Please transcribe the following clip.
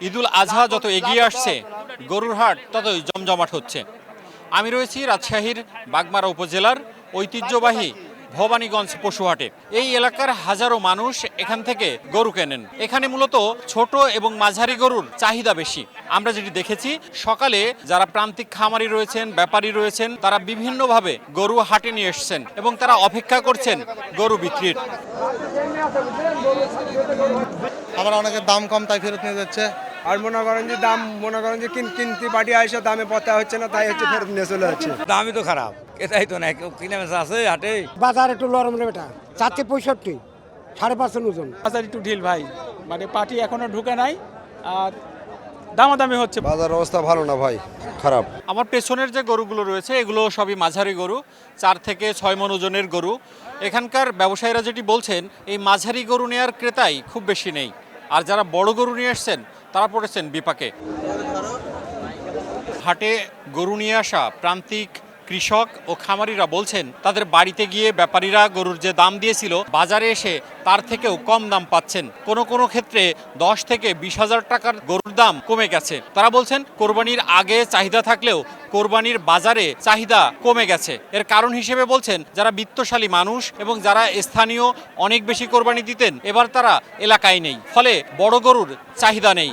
ঈদুল আজহা যত এগিয়ে আসছে গরুর হাট ততই জমজমাট হচ্ছে। আমি রয়েছি রাজশাহীর বাগমারা উপজেলার ঐতিহ্যবাহী ভবানীগঞ্জ পশুহাটে। এই এলাকার হাজারো মানুষ এখান থেকে গরু কেনেন। এখানে মূলত ছোট এবং মাঝারি গরুর চাহিদা বেশি। আমরা যেটি দেখেছি, সকালে যারা প্রান্তিক খামারি রয়েছেন, ব্যাপারী রয়েছেন, তারা বিভিন্নভাবে গরু হাটে নিয়ে এসছেন এবং তারা অপেক্ষা করছেন গরু বিক্রির। আবার অনেকের দাম কম তাই ফেরত নিয়ে যাচ্ছে। আর মনে করেন যে কিনতে পার্টি আসে দামে পতা হচ্ছে না, তাই হচ্ছে ফেরত নিয়ে চলে যাচ্ছে। দামই তো খারাপ, এটাই তো না কিনে আছে হাটে। বাজার একটু লরম রে বেটা, 465, 5.5 ওজন। বাজার একটু ঢিল ভাই, মানে পার্টি এখনো ঢুকে নাই আর দামাদামি হচ্ছে। বাজার অবস্থা ভালো না ভাই, খারাপ। আমার পেছনের যে গরুগুলো রয়েছে এগুলো সবই মাঝারি গরু, 4 থেকে 6 মণ ওজনের গরু। এখানকার ব্যবসায়ীরা যেটি বলছেন, এই মাঝারি গরু নেয়ার ক্রেতাই খুব বেশি নেই, আর যারা বড় গরু নিয়ে এসছেন তারা পড়েছেন বিপাকে। হাটে গরু নিয়ে আসা প্রান্তিক কৃষক ও খামারিরা বলছেন, তাদের বাড়িতে গিয়ে ব্যাপারীরা গরুর যে দাম দিয়েছিল বাজারে এসে তার থেকেও কম দাম পাচ্ছেন। কোনো কোনো ক্ষেত্রে 10 থেকে 20,000 টাকার গরুর দাম কমে গেছে। তারা বলছেন কোরবানির আগে চাহিদা থাকলেও কোরবানির বাজারে চাহিদা কমে গেছে। এর কারণ হিসেবে বলছেন, যারা বিত্তশালী মানুষ এবং যারা স্থানীয় অনেক বেশি কোরবানি দিতেন, এবার তারা এলাকায় নেই, ফলে বড় গরুর চাহিদা নেই।